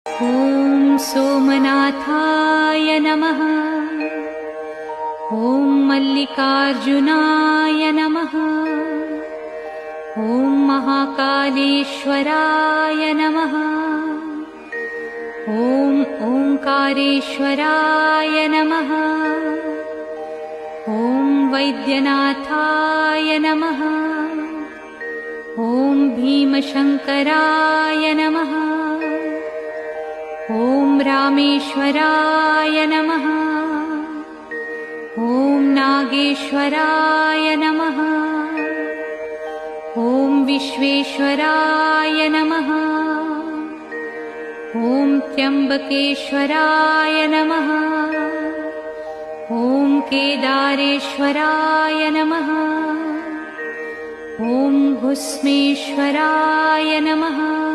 ॐ सोमनाथाय नमः। ॐ मल्लिकार्जुनाय नमः। ॐ महाकालेश्वराय नमः। ॐ ओंकारेश्वराय नमः। ॐ वैद्यनाथाय नमः। ॐ भीमशंकराय नमः। ॐ रामेश्वराय नमः। ॐ नागेश्वराय नमः। ॐ विश्वेश्वराय नमः। ॐ त्र्यंबकेश्वराय नमः। ॐ केदारेश्वराय नमः। ॐ भुस्मेश्वराय नमः।